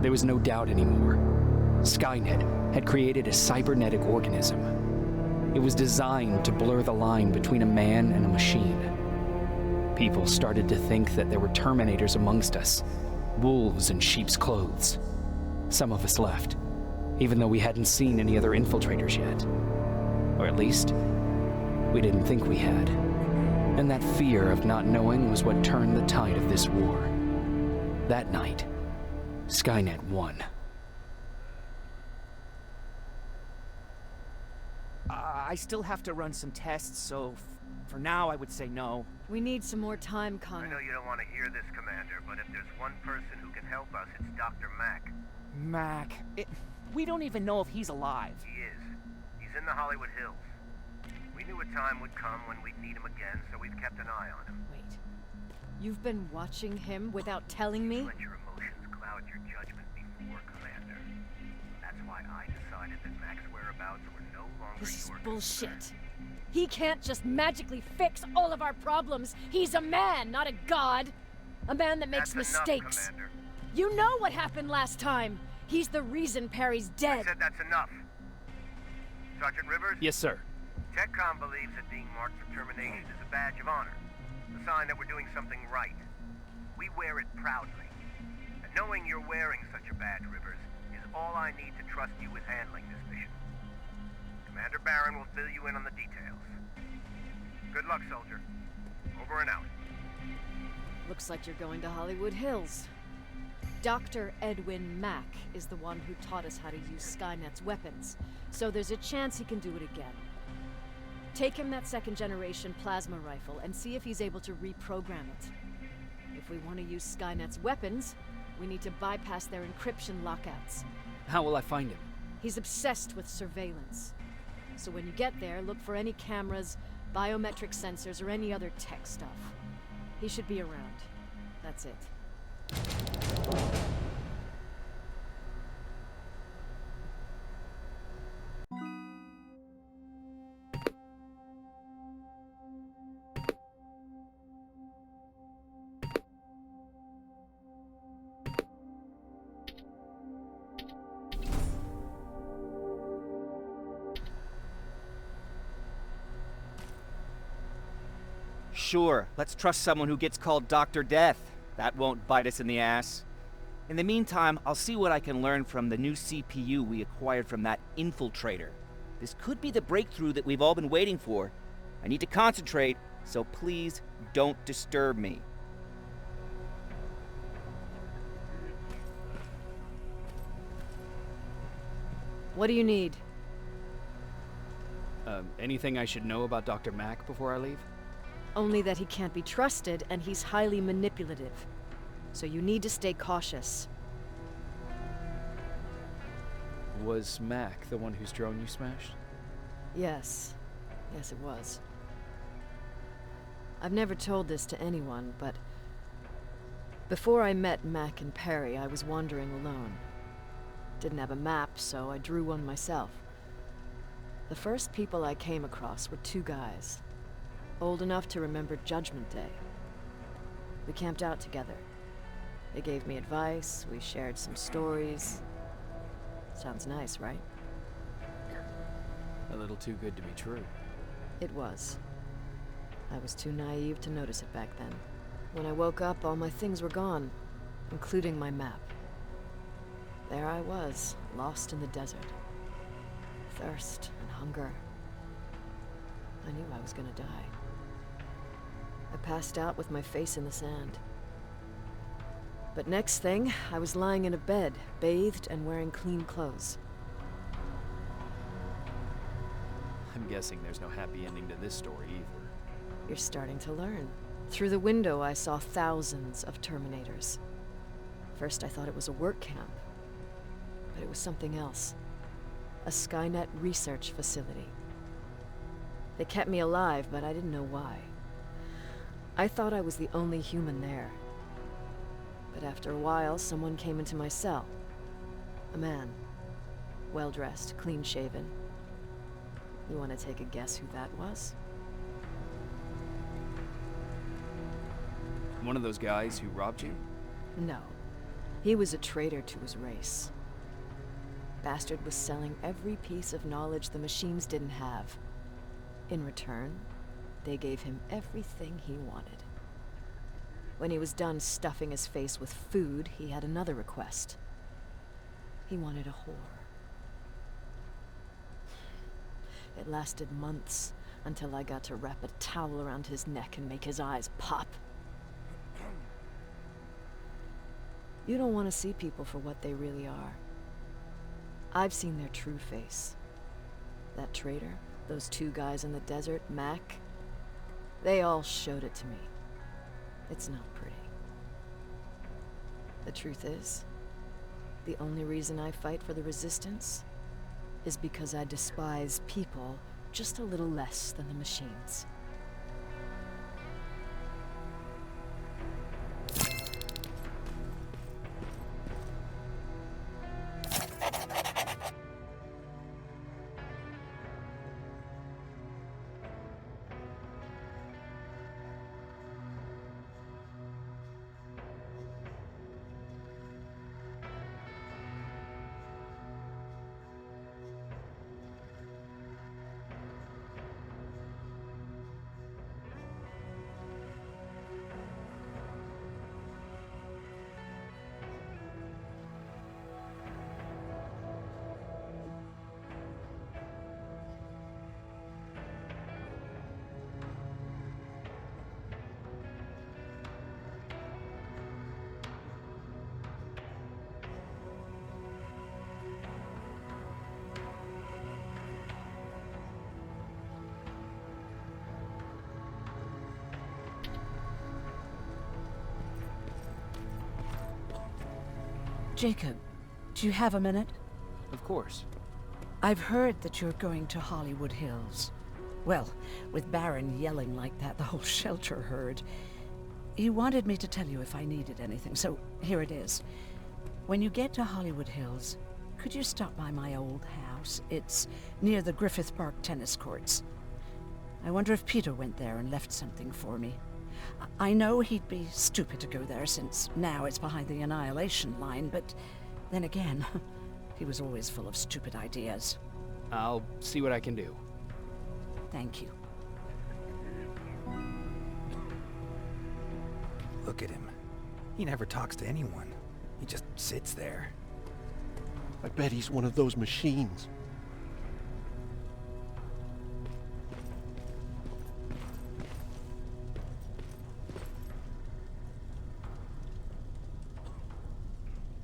There was no doubt anymore. Skynet had created a cybernetic organism. It was designed to blur the line between a man and a machine. People started to think that there were Terminators amongst us, wolves in sheep's clothes. Some of us left, even though we hadn't seen any other infiltrators yet. Or at least, we didn't think we had. And that fear of not knowing was what turned the tide of this war. That night, Skynet won. I still have to run some tests, so for now I would say no. We need some more time, Connor. I know you don't want to hear this, Commander, but if there's one person who can help us, it's Dr. Mack. Mac, we don't even know if he's alive. He is. He's in the Hollywood Hills. We knew a time would come when we'd need him again, so we've kept an eye on him. Wait. You've been watching him without telling me? Let your emotions cloud your judgment before, Commander. That's why I decided that Mack's whereabouts were no longer This is your bullshit. concern. He can't just magically fix all of our problems. He's a man, not a god. A man that makes That's mistakes. enough, Commander. You know what happened last time. He's the reason Perry's I dead. said that's enough. Sergeant Rivers? Yes, sir. TechCom believes that being marked for termination is a badge of honor. A sign that we're doing something right. We wear it proudly. And knowing you're wearing such a badge, Rivers, is all I need to trust you with handling this mission. Commander Barron will fill you in on the details. Good luck, soldier. Over and out. Looks like you're going to Hollywood Hills. Dr. Edwin Mack is the one who taught us how to use Skynet's weapons, so there's a chance he can do it again. Take him that second-generation plasma rifle and see if he's able to reprogram it. If we want to use Skynet's weapons, we need to bypass their encryption lockouts. How will I find him? He's obsessed with surveillance. So when you get there, look for any cameras, biometric sensors, or any other tech stuff. He should be around. That's it. Sure, let's trust someone who gets called Dr. Death. That won't bite us in the ass. In the meantime, I'll see what I can learn from the new CPU we acquired from that infiltrator. This could be the breakthrough that we've all been waiting for. I need to concentrate, so please don't disturb me. What do you need? Anything I should know about Dr. Mack before I leave? Only that he can't be trusted and he's highly manipulative. So you need to stay cautious. Was Mack the one whose drone you smashed? Yes. Yes, it was. I've never told this to anyone, but before I met Mack and Perry, I was wandering alone. Didn't have a map, so I drew one myself. The first people I came across were two guys, old enough to remember Judgment Day. We camped out together. They gave me advice, we shared some stories. Sounds nice, right? A little too good to be true. It was. I was too naive to notice it back then. When I woke up, all my things were gone, including my map. There I was, lost in the desert. Thirst and hunger. I knew I was gonna die. I passed out with my face in the sand. But next thing, I was lying in a bed, bathed and wearing clean clothes. I'm guessing there's no happy ending to this story either. You're starting to learn. Through the window, I saw thousands of Terminators. First, I thought it was a work camp. But it was something else. A Skynet research facility. They kept me alive, but I didn't know why. I thought I was the only human there. But after a while, someone came into my cell. A man. Well-dressed, clean-shaven. You want to take a guess who that was? One of those guys who robbed you? No. He was a traitor to his race. Bastard was selling every piece of knowledge the machines didn't have. In return, they gave him everything he wanted. When he was done stuffing his face with food, he had another request. He wanted a whore. It lasted months, until I got to wrap a towel around his neck and make his eyes pop. You don't want to see people for what they really are. I've seen their true face. That traitor, those two guys in the desert, Mac, they all showed it to me. It's not pretty. The truth is, the only reason I fight for the Resistance is because I despise people just a little less than the machines. Jacob, do you have a minute? Of course. I've heard that you're going to Hollywood Hills. Well, with Baron yelling like that, the whole shelter heard. He wanted me to tell you if I needed anything, so here it is. When you get to Hollywood Hills, could you stop by my old house? It's near the Griffith Park tennis courts. I wonder if Peter went there and left something for me. I know he'd be stupid to go there, since now it's behind the Annihilation Line, but then again, he was always full of stupid ideas. I'll see what I can do. Thank you. Look at him. He never talks to anyone. He just sits there. I bet he's one of those machines.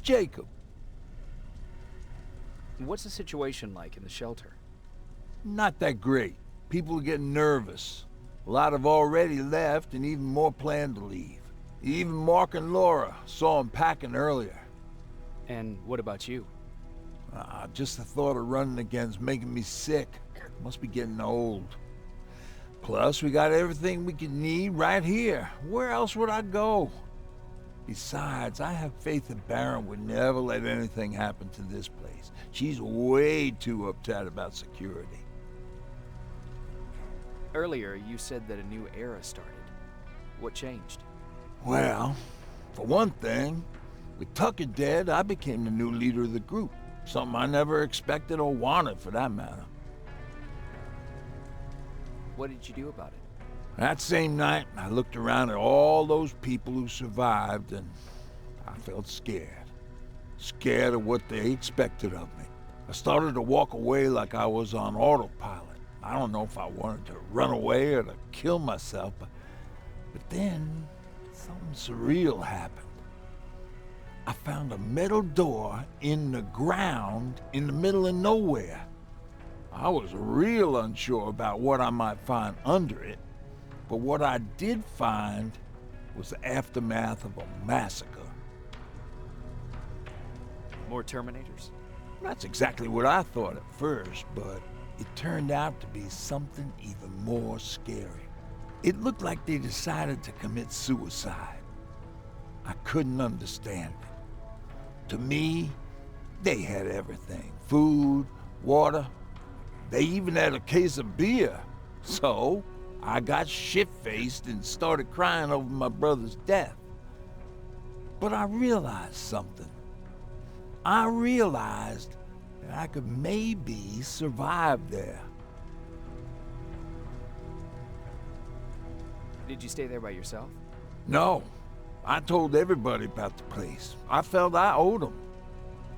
Jacob. What's the situation like in the shelter? Not that great. People are getting nervous. A lot have already left, and even more plan to leave. Even Mark and Laura saw him packing earlier. And what about you? Just the thought of running again's making me sick. Must be getting old. Plus, we got everything we could need right here. Where else would I go? Besides, I have faith that Baron would never let anything happen to this place. She's way too uptight about security. Earlier, you said that a new era started. What changed? Well, for one thing, with Tucker dead, I became the new leader of the group. Something I never expected or wanted, for that matter. What did you do about it? That same night, I looked around at all those people who survived, and I felt scared. Scared of what they expected of me. I started to walk away like I was on autopilot. I don't know if I wanted to run away or to kill myself, but then something surreal happened. I found a metal door in the ground in the middle of nowhere. I was real unsure about what I might find under it, but what I did find was the aftermath of a massacre. More Terminators? That's exactly what I thought at first, but it turned out to be something even more scary. It looked like they decided to commit suicide. I couldn't understand it. To me, they had everything. Food, water. They even had a case of beer. So, I got shit-faced and started crying over my brother's death. But I realized something. I realized that I could maybe survive there. Did you stay there by yourself? No, I told everybody about the place. I felt I owed them.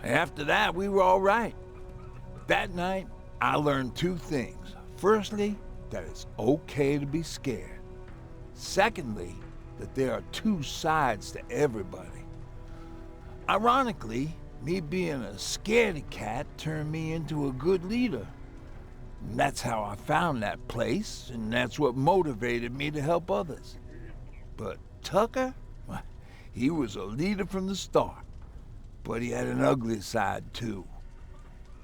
After that, we were all right. That night, I learned two things. Firstly, that it's okay to be scared. Secondly, that there are two sides to everybody. Ironically, me being a scaredy cat turned me into a good leader. And that's how I found that place, and that's what motivated me to help others. But Tucker, well, he was a leader from the start. But he had an ugly side, too.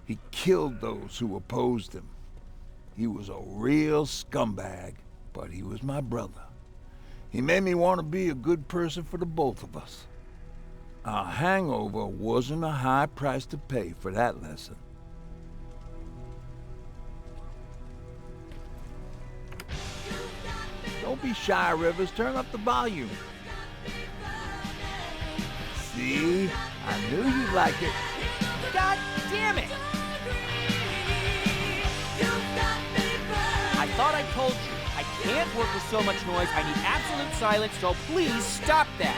He killed those who opposed him. He was a real scumbag, but he was my brother. He made me want to be a good person for the both of us. Our hangover wasn't a high price to pay for that lesson. Don't be shy, Rivers. Turn up the volume. See? I knew you'd like it. God damn it! I thought I told you. I can't work with so much noise. I need absolute silence, so please stop that.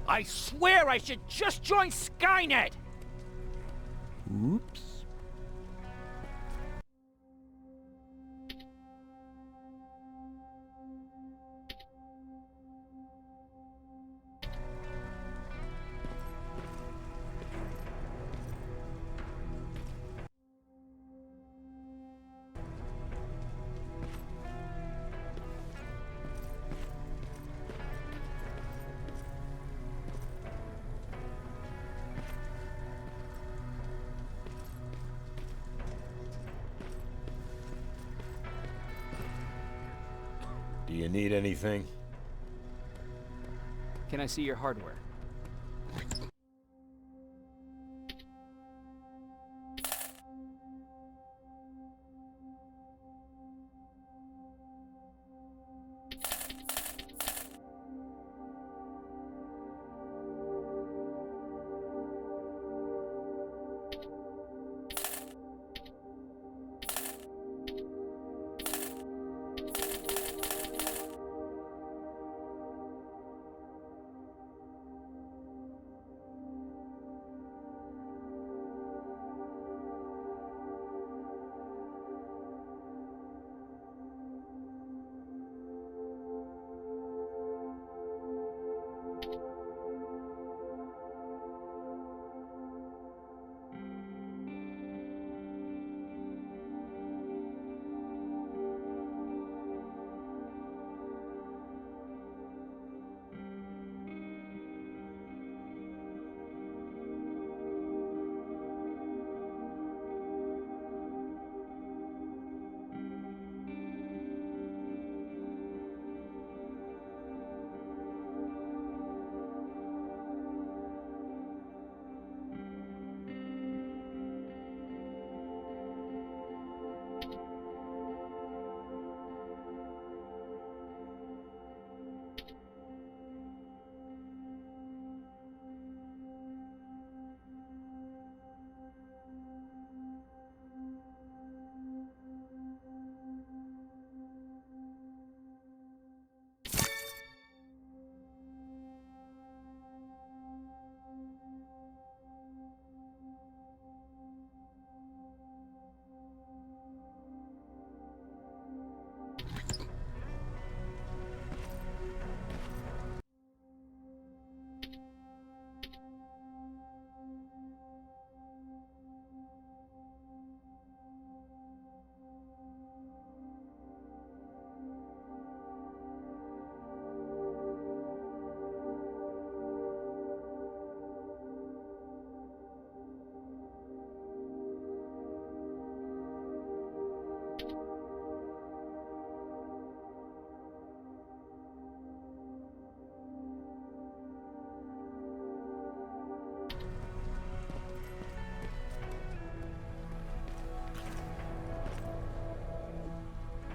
I swear I should just join Skynet! Oops. Do you need anything? Can I see your hardware?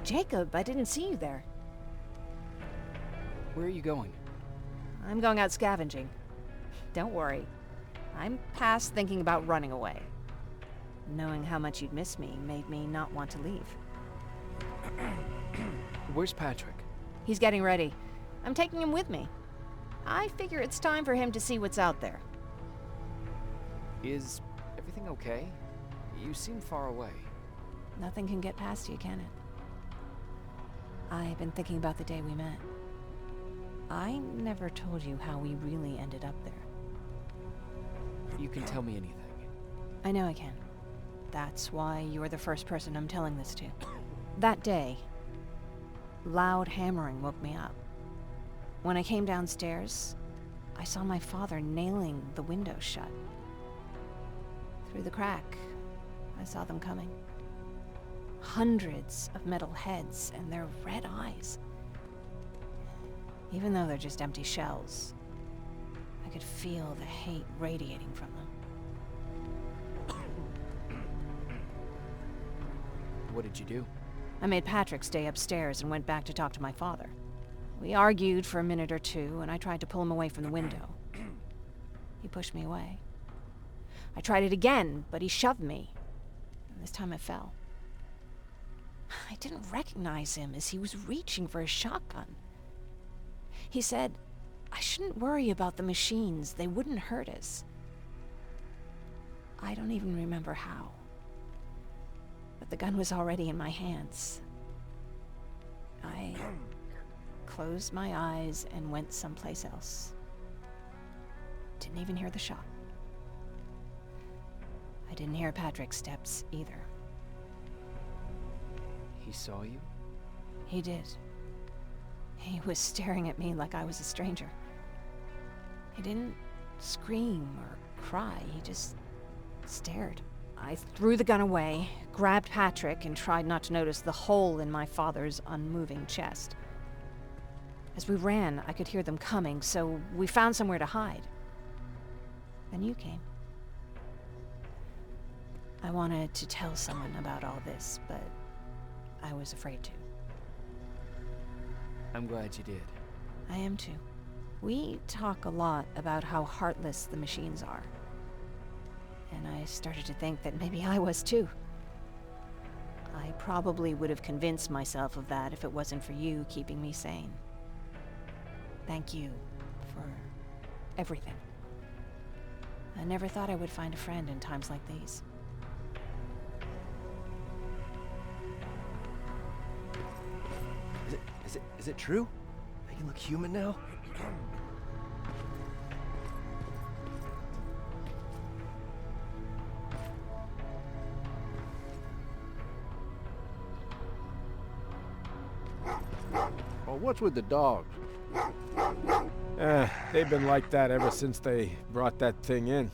Jacob, I didn't see you there. Where are you going? I'm going out scavenging. Don't worry. I'm past thinking about running away. Knowing how much you'd miss me made me not want to leave. Where's Patrick? He's getting ready. I'm taking him with me. I figure it's time for him to see what's out there. Is everything okay? You seem far away. Nothing can get past you, can it? I've been thinking about the day we met. I never told you how we really ended up there. You can tell me anything. I know I can. That's why you're the first person I'm telling this to. That day, loud hammering woke me up. When I came downstairs, I saw my father nailing the window shut. Through the crack, I saw them coming. Hundreds of metal heads and their red eyes. Even though they're just empty shells, I could feel the hate radiating from them. What did you do? I made Patrick stay upstairs and went back to talk to my father. We argued for a minute or two, and I tried to pull him away from the window. He pushed me away. I tried it again, but he shoved me. And this time I fell. I didn't recognize him as he was reaching for his shotgun. He said, I shouldn't worry about the machines. They wouldn't hurt us. I don't even remember how. But the gun was already in my hands. I closed my eyes and went someplace else. Didn't even hear the shot. I didn't hear Patrick's steps either. He saw you? He did. He was staring at me like I was a stranger. He didn't scream or cry, he just stared. I threw the gun away, grabbed Patrick, and tried not to notice the hole in my father's unmoving chest. As we ran, I could hear them coming, so we found somewhere to hide. Then you came. I wanted to tell someone about all this, but I was afraid to. I'm glad you did. I am too. We talk a lot about how heartless the machines are. And I started to think that maybe I was too. I probably would have convinced myself of that if it wasn't for you keeping me sane. Thank you for everything. I never thought I would find a friend in times like these. Is it true? I can look human now? Well, what's with the dogs? They've been like that ever since they brought that thing in.